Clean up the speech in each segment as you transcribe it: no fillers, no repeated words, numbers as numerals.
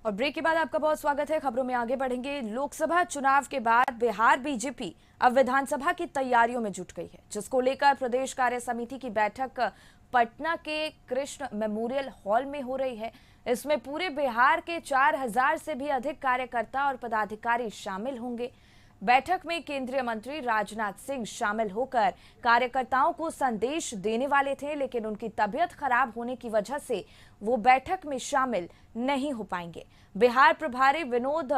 और ब्रेक के बाद आपका बहुत स्वागत है। खबरों में आगे बढ़ेंगे। लोकसभा चुनाव के बाद बिहार बीजेपी अब विधानसभा की तैयारियों में जुट गई है, जिसको लेकर प्रदेश कार्य समिति की बैठक पटना के कृष्ण मेमोरियल हॉल में हो रही है। इसमें पूरे बिहार के 4000 से भी अधिक कार्यकर्ता और पदाधिकारी शामिल होंगे। बैठक में केंद्रीय मंत्री राजनाथ सिंह शामिल होकर कार्यकर्ताओं को संदेश देने वाले थे, लेकिन उनकी तबीयत खराब होने की वजह से वो बैठक में शामिल नहीं हो पाएंगे। बिहार प्रभारी विनोद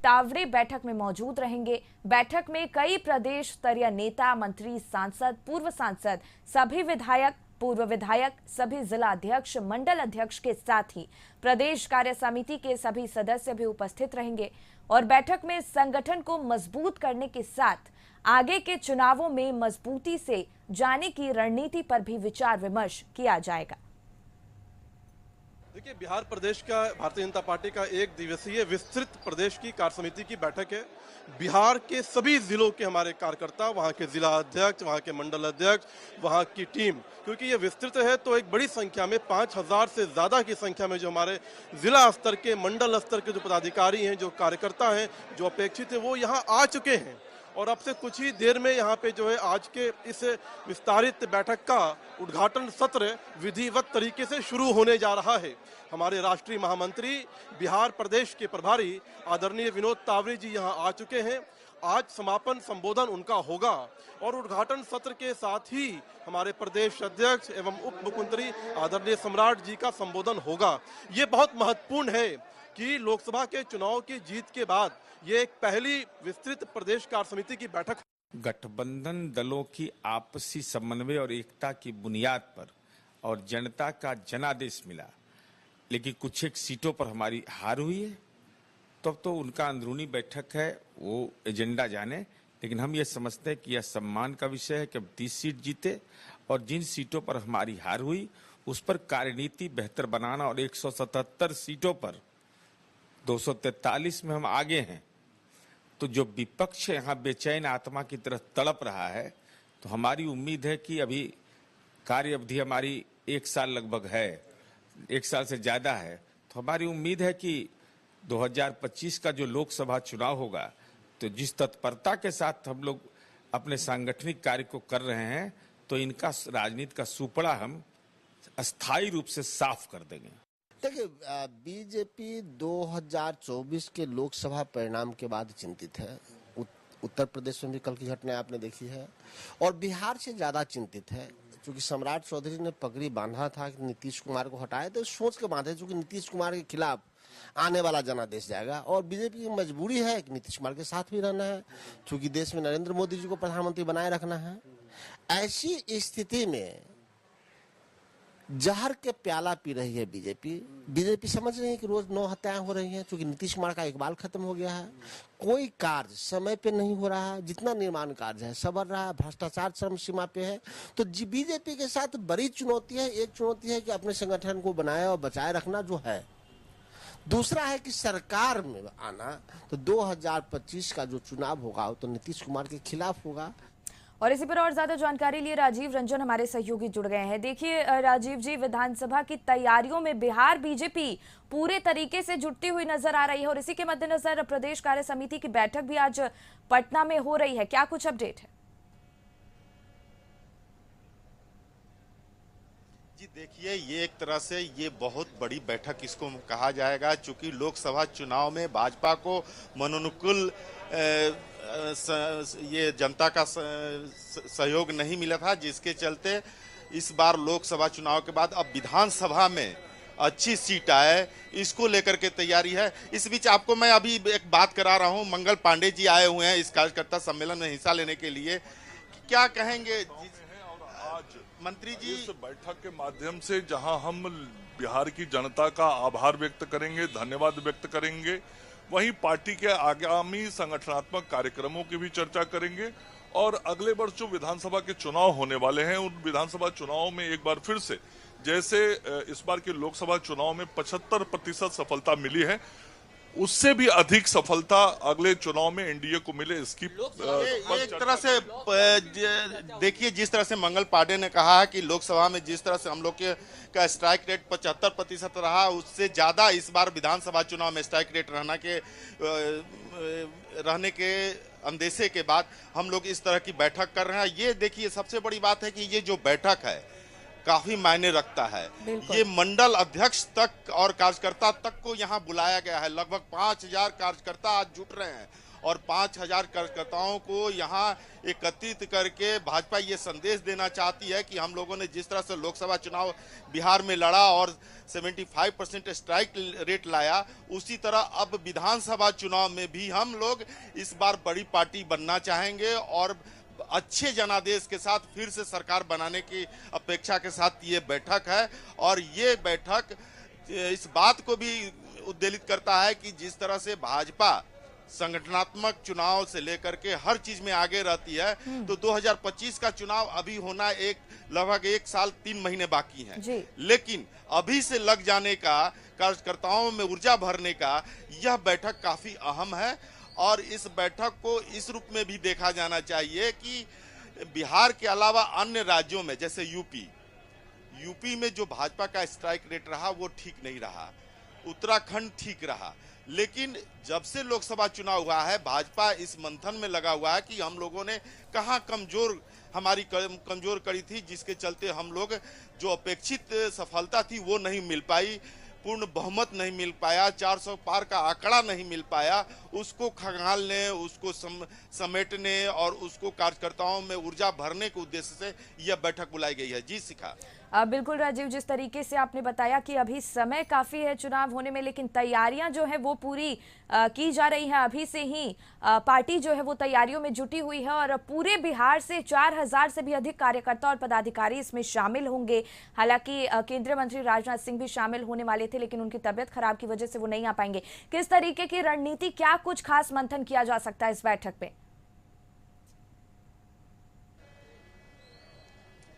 तावड़े बैठक में मौजूद रहेंगे। बैठक में कई प्रदेश स्तरीय नेता, मंत्री, सांसद, पूर्व सांसद, सभी विधायक, पूर्व विधायक, सभी जिला अध्यक्ष, मंडल अध्यक्ष के साथ ही प्रदेश कार्य समिति के सभी सदस्य भी उपस्थित रहेंगे। और बैठक में संगठन को मजबूत करने के साथ आगे के चुनावों में मजबूती से जाने की रणनीति पर भी विचार विमर्श किया जाएगा। देखिए, बिहार प्रदेश का भारतीय जनता पार्टी का एक दिवसीय विस्तृत प्रदेश की कार्य समिति की बैठक है। बिहार के सभी जिलों के हमारे कार्यकर्ता, वहां के जिला अध्यक्ष, वहां के मंडल अध्यक्ष, वहां की टीम, क्योंकि ये विस्तृत है तो एक बड़ी संख्या में 5000 से ज्यादा की संख्या में जो हमारे जिला स्तर के, मंडल स्तर के जो पदाधिकारी हैं, जो कार्यकर्ता हैं, जो अपेक्षित है, वो यहाँ आ चुके हैं। और अब से कुछ ही देर में यहाँ पे जो है आज के इस विस्तारित बैठक का उद्घाटन सत्र विधिवत तरीके से शुरू होने जा रहा है। हमारे राष्ट्रीय महामंत्री, बिहार प्रदेश के प्रभारी आदरणीय विनोद तावड़े जी यहाँ आ चुके हैं। आज समापन संबोधन उनका होगा और उद्घाटन सत्र के साथ ही हमारे प्रदेश अध्यक्ष एवं उप मुख्यमंत्री आदरणीय सम्राट जी का संबोधन होगा। ये बहुत महत्वपूर्ण है कि लोकसभा के चुनाव की जीत के बाद ये एक पहली विस्तृत प्रदेश कार्य समिति की बैठक। गठबंधन दलों की आपसी समन्वय और एकता की बुनियाद पर और जनता का जनादेश मिला, लेकिन कुछ एक सीटों पर हमारी हार हुई है। तब तो उनका अंदरूनी बैठक है, वो एजेंडा जाने, लेकिन हम ये समझते हैं कि यह सम्मान का विषय है कि अब 30 सीट जीते और जिन सीटों पर हमारी हार हुई उस पर कार्यनीति बेहतर बनाना, और 177 सीटों पर 243 में हम आगे हैं। तो जो विपक्ष यहाँ बेचैन आत्मा की तरह तड़प रहा है, तो हमारी उम्मीद है कि अभी कार्य अवधि हमारी 1 साल लगभग है, 1 साल से ज्यादा है, तो हमारी उम्मीद है कि 2025 का जो लोकसभा चुनाव होगा, तो जिस तत्परता के साथ हम लोग अपने सांगठनिक कार्य को कर रहे हैं, तो इनका राजनीति का सुपड़ा हम अस्थायी रूप से साफ कर देंगे। देखिए, बीजेपी 2024 के लोकसभा परिणाम के बाद चिंतित है। उत्तर प्रदेश में भी कल की घटना आपने देखी है, और बिहार से ज्यादा चिंतित है क्योंकि सम्राट चौधरी ने पगड़ी बांधा था कि नीतीश कुमार को हटाए, तो सोच के बांधे क्योंकि नीतीश कुमार के खिलाफ आने वाला जनादेश जाएगा। और बीजेपी की मजबूरी है कि नीतीश कुमार के साथ भी रहना है, क्योंकि देश में नरेंद्र मोदी जी को प्रधानमंत्री बनाए रखना है। ऐसी स्थिति में जहर के प्याला पी रही है बीजेपी समझ रही है कि रोज 9 हत्याएं हो रही हैं, क्योंकि नीतीश कुमार का इकबाल खत्म हो गया है। कोई कार्य समय पे नहीं हो रहा है, जितना निर्माण कार्य है सबर रहा है, भ्रष्टाचार चरम सीमा पे है। तो बीजेपी के साथ बड़ी चुनौती है। एक चुनौती है कि अपने संगठन को बनाए और बचाए रखना जो है, दूसरा है कि सरकार में आना। तो 2025 का जो चुनाव होगा तो नीतीश कुमार के खिलाफ होगा। और इसी पर और ज्यादा जानकारी लिए राजीव रंजन हमारे सहयोगी जुड़ गए हैं। देखिए राजीव जी, विधानसभा की तैयारियों में बिहार बीजेपी पूरे तरीके से जुटती हुई नजर आ रही है, और इसी के मद्देनजर प्रदेश कार्य समिति की बैठक भी आज पटना में हो रही है। क्या कुछ अपडेट है? जी देखिए, ये एक तरह से ये बहुत बड़ी बैठक इसको कहा जाएगा, चूंकि लोकसभा चुनाव में भाजपा को मनोनुकूल ये जनता का सहयोग नहीं मिला था, जिसके चलते इस बार लोकसभा चुनाव के बाद अब विधानसभा में अच्छी सीट आए, इसको लेकर के तैयारी है। इस बीच आपको मैं अभी एक बात करा रहा हूं, मंगल पांडे जी आए हुए हैं इस कार्यकर्ता सम्मेलन में हिस्सा लेने के लिए। क्या कहेंगे मंत्री जी? इस बैठक के माध्यम से जहां हम बिहार की जनता का आभार व्यक्त करेंगे, धन्यवाद व्यक्त करेंगे, वहीं पार्टी के आगामी संगठनात्मक कार्यक्रमों की भी चर्चा करेंगे, और अगले वर्ष जो विधानसभा के चुनाव होने वाले हैं, उन विधानसभा चुनावों में एक बार फिर से, जैसे इस बार के लोकसभा चुनाव में 75% सफलता मिली है, उससे भी अधिक सफलता अगले चुनाव में एनडीए को मिले, इसकी ये एक तरह से देखिए, जिस तरह से मंगल पांडे ने कहा है कि लोकसभा में जिस तरह से हम लोग का स्ट्राइक रेट 75% रहा, उससे ज्यादा इस बार विधानसभा चुनाव में स्ट्राइक रेट रहने के अंदेशे के बाद हम लोग इस तरह की बैठक कर रहे हैं। ये देखिए, सबसे बड़ी बात है कि ये जो बैठक है काफी मायने रखता है। ये मंडल अध्यक्ष तक और कार्यकर्ता तक को यहाँ बुलाया गया है। लगभग 5000 कार्यकर्ता आज जुट रहे हैं और 5000 कार्यकर्ताओं को यहाँ एकत्रित करके भाजपा ये संदेश देना चाहती है कि हम लोगों ने जिस तरह से लोकसभा चुनाव बिहार में लड़ा और 75% स्ट्राइक रेट लाया, उसी तरह अब विधानसभा चुनाव में भी हम लोग इस बार बड़ी पार्टी बनना चाहेंगे और अच्छे जनादेश के साथ फिर से सरकार बनाने की अपेक्षा के साथ ये बैठक है। और ये बैठक इस बात को भी उद्वेलित करता है कि जिस तरह से भाजपा संगठनात्मक चुनाव से लेकर के हर चीज में आगे रहती है, तो 2025 का चुनाव अभी होना लगभग 1 साल 3 महीने बाकी हैं। लेकिन अभी से लग जाने का, कार्यकर्ताओं में ऊर्जा भरने का यह बैठक काफी अहम है। और इस बैठक को इस रूप में भी देखा जाना चाहिए कि बिहार के अलावा अन्य राज्यों में, जैसे यूपी में जो भाजपा का स्ट्राइक रेट रहा वो ठीक नहीं रहा, उत्तराखंड ठीक रहा, लेकिन जब से लोकसभा चुनाव हुआ है भाजपा इस मंथन में लगा हुआ है कि हम लोगों ने कहाँ हमारी कमजोर कड़ी थी, जिसके चलते हम लोग जो अपेक्षित सफलता थी वो नहीं मिल पाई, पूर्ण बहुमत नहीं मिल पाया, 400 पार का आंकड़ा नहीं मिल पाया, उसको खंगालने, उसको समेटने और उसको कार्यकर्ताओं में ऊर्जा भरने के उद्देश्य से यह बैठक बुलाई गई है। जी शिखा। बिल्कुल राजीव, जिस तरीके से आपने बताया कि अभी समय काफी है चुनाव होने में, लेकिन तैयारियां जो है वो पूरी की जा रही हैं। अभी से ही पार्टी जो है वो तैयारियों में जुटी हुई है और पूरे बिहार से 4000 से भी अधिक कार्यकर्ता और पदाधिकारी इसमें शामिल होंगे। हालांकि केंद्रीय मंत्री राजनाथ सिंह भी शामिल होने वाले थे, लेकिन उनकी तबियत खराब की वजह से वो नहीं आ पाएंगे। किस तरीके की रणनीति, क्या कुछ खास मंथन किया जा सकता है इस बैठक में?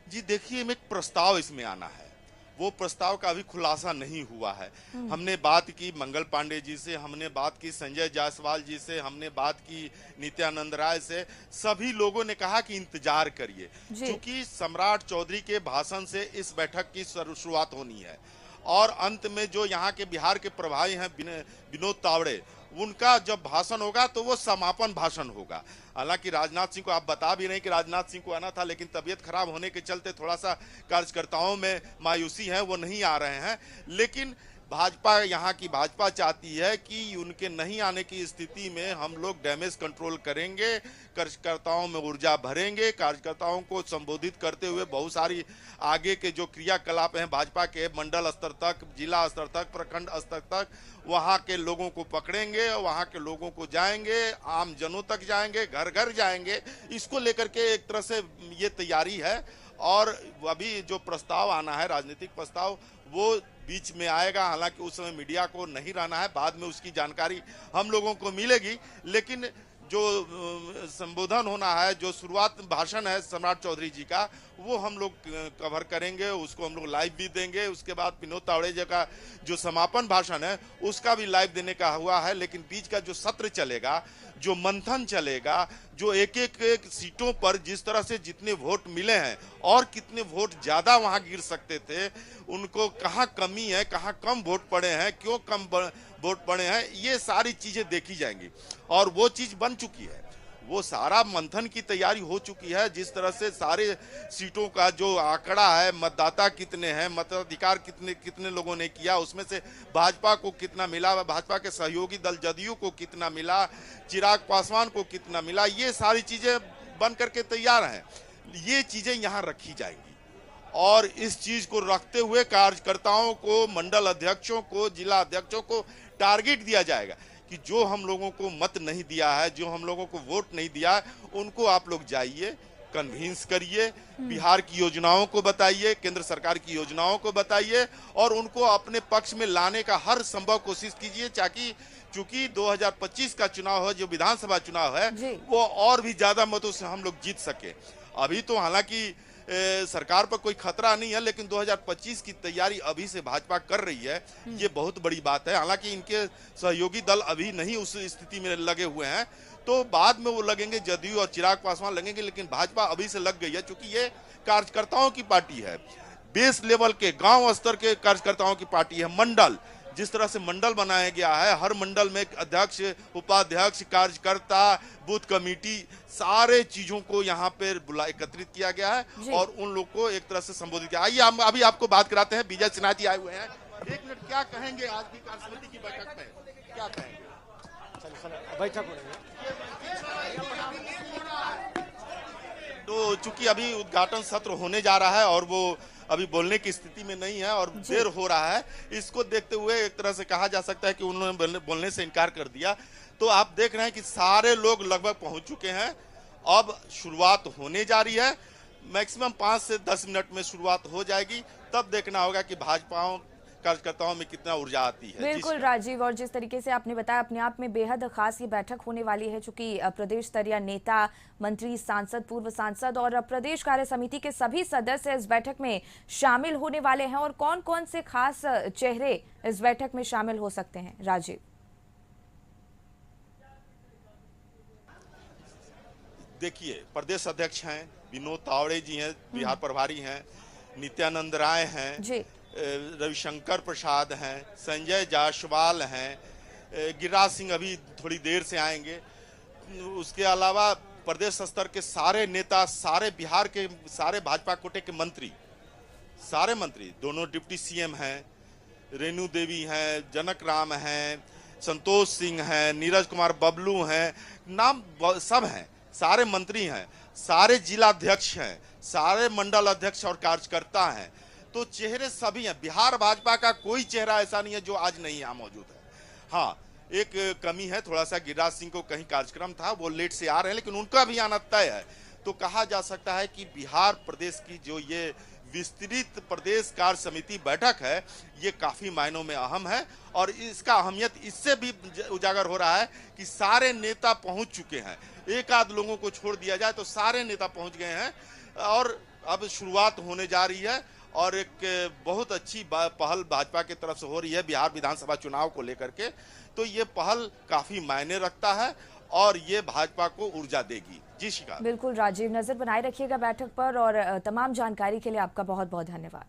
जी देखिए, एक प्रस्ताव इसमें आना है, वो प्रस्ताव का अभी खुलासा नहीं हुआ है। हमने बात की मंगल पांडे जी से, हमने बात की संजय जायसवाल जी से, हमने बात की नित्यानंद राय से। सभी लोगों ने कहा कि इंतजार करिए, क्योंकि सम्राट चौधरी के भाषण से इस बैठक की शुरुआत होनी है और अंत में जो यहाँ के बिहार के प्रभारी हैं विनोद तावड़े, उनका जब भाषण होगा तो वो समापन भाषण होगा। हालांकि राजनाथ सिंह को आप बता भी नहीं कि राजनाथ सिंह को आना था, लेकिन तबीयत खराब होने के चलते थोड़ा सा कार्यकर्ताओं में मायूसी है, वो नहीं आ रहे हैं। लेकिन भाजपा, यहाँ की भाजपा चाहती है कि उनके नहीं आने की स्थिति में हम लोग डैमेज कंट्रोल करेंगे, कार्यकर्ताओं में ऊर्जा भरेंगे, कार्यकर्ताओं को संबोधित करते हुए बहुत सारी आगे के जो क्रियाकलाप हैं भाजपा के, मंडल स्तर तक, जिला स्तर तक, प्रखंड स्तर तक, वहाँ के लोगों को पकड़ेंगे, वहाँ के लोगों को जाएंगे, आम जनों तक जाएंगे, घर घर जाएंगे। इसको लेकर के एक तरह से ये तैयारी है। और अभी जो प्रस्ताव आना है, राजनीतिक प्रस्ताव, वो बीच में आएगा। हालांकि उस समय मीडिया को नहीं रहना है, बाद में उसकी जानकारी हम लोगों को मिलेगी। लेकिन जो संबोधन होना है, जो शुरुआत भाषण है सम्राट चौधरी जी का, वो हम लोग कवर करेंगे, उसको हम लोग लाइव भी देंगे। उसके बाद विनोद तावड़े जी का जो समापन भाषण है उसका भी लाइव देने का हुआ है। लेकिन बीच का जो सत्र चलेगा, जो मंथन चलेगा, जो एक सीटों पर जिस तरह से जितने वोट मिले हैं और कितने वोट ज्यादा वहां गिर सकते थे, उनको कहां कमी है, कहां कम वोट पड़े हैं, क्यों कम वोट पड़े हैं, ये सारी चीजें देखी जाएंगी। और वो चीज बन चुकी है, वो सारा मंथन की तैयारी हो चुकी है। जिस तरह से सारे सीटों का जो आंकड़ा है, मतदाता कितने हैं, मताधिकार कितने लोगों ने किया, उसमें से भाजपा को कितना मिला, भाजपा के सहयोगी दल जदयू को कितना मिला, चिराग पासवान को कितना मिला, ये सारी चीजें बन करके तैयार हैं। ये चीजें यहाँ रखी जाएंगी और इस चीज को रखते हुए कार्यकर्ताओं को, मंडल अध्यक्षों को, जिला अध्यक्षों को टारगेट दिया जाएगा कि जो हम लोगों को मत नहीं दिया है, जो हम लोगों को वोट नहीं दिया है, उनको आप लोग जाइए, कन्विंस करिए, बिहार की योजनाओं को बताइए, केंद्र सरकार की योजनाओं को बताइए और उनको अपने पक्ष में लाने का हर संभव कोशिश कीजिए, ताकि चूंकि 2025 का चुनाव है, जो विधानसभा चुनाव है, वो और भी ज्यादा मतों से हम लोग जीत सके। अभी तो हालांकि सरकार पर कोई खतरा नहीं है, लेकिन 2025 की तैयारी अभी से भाजपा कर रही है, ये बहुत बड़ी बात है। हालांकि इनके सहयोगी दल अभी नहीं उस स्थिति में लगे हुए हैं, तो बाद में वो लगेंगे, जदयू और चिराग पासवान लगेंगे, लेकिन भाजपा अभी से लग गई है, क्योंकि ये कार्यकर्ताओं की पार्टी है, बेस लेवल के गांव स्तर के कार्यकर्ताओं की पार्टी है। मंडल, जिस तरह से मंडल बनाया गया है, हर मंडल में अध्यक्ष, उपाध्यक्ष, कार्यकर्ता, बूथ कमेटी, सारे चीजों को यहाँ पे एकत्रित किया गया है और उन लोग को एक तरह से संबोधित किया। आइए हम अभी आपको बात कराते हैं, विजय सिन्हा जी आए हुए हैं। एक मिनट, क्या कहेंगे आज की कार्यसमिति की बैठक में, क्या कहेंगे? बैठक तो चूंकि अभी उद्घाटन सत्र होने जा रहा है और वो अभी बोलने की स्थिति में नहीं है और देर हो रहा है, इसको देखते हुए एक तरह से कहा जा सकता है कि उन्होंने बोलने से इनकार कर दिया। तो आप देख रहे हैं कि सारे लोग लगभग पहुंच चुके हैं, अब शुरुआत होने जा रही है। मैक्सिमम 5 से 10 मिनट में शुरुआत हो जाएगी, तब देखना होगा कि भाजपाओं कार्यकर्ताओं में कितना ऊर्जा आती है। बिल्कुल राजीव, और जिस तरीके से आपने बताया, अपने आप में बेहद खास ये बैठक होने वाली है, चूंकि प्रदेश स्तरीय नेता, मंत्री, सांसद, पूर्व सांसद और प्रदेश कार्य समिति के सभी सदस्य इस बैठक में शामिल होने वाले हैं। और कौन कौन से खास चेहरे इस बैठक में शामिल हो सकते हैं राजीव? देखिए, प्रदेश अध्यक्ष हैं विनोद तावड़े जी हैं, बिहार प्रभारी हैं, नित्यानंद राय हैं जी, रविशंकर प्रसाद हैं, संजय जायसवाल हैं, गिरिराज सिंह अभी थोड़ी देर से आएंगे। उसके अलावा प्रदेश स्तर के सारे नेता, सारे बिहार के सारे भाजपा कोटे के मंत्री, सारे मंत्री, दोनों डिप्टी सीएम हैं, रेणु देवी हैं, जनक राम हैं, संतोष सिंह हैं, नीरज कुमार बबलू हैं, नाम सब हैं, सारे मंत्री हैं, सारे जिलाध्यक्ष हैं, सारे मंडल अध्यक्ष और कार्यकर्ता हैं। तो चेहरे सभी हैं। बिहार भाजपा का कोई चेहरा ऐसा नहीं है जो आज नहीं यहाँ मौजूद है। हाँ, एक कमी है, थोड़ा सा गिरिराज सिंह को कहीं कार्यक्रम था, वो लेट से आ रहे हैं, लेकिन उनका भी आना तय है। तो कहा जा सकता है कि बिहार प्रदेश की जो ये विस्तृत प्रदेश कार्य समिति बैठक है, ये काफी मायनों में अहम है और इसका अहमियत इससे भी उजागर हो रहा है कि सारे नेता पहुंच चुके हैं। एक आध लोगों को छोड़ दिया जाए तो सारे नेता पहुंच गए हैं और अब शुरुआत होने जा रही है और एक बहुत अच्छी पहल भाजपा की तरफ से हो रही है बिहार विधानसभा चुनाव को लेकर के। तो ये पहल काफी मायने रखता है और ये भाजपा को ऊर्जा देगी। जी शिखा। बिल्कुल राजीव, नजर बनाए रखिएगा बैठक पर और तमाम जानकारी के लिए आपका बहुत बहुत धन्यवाद।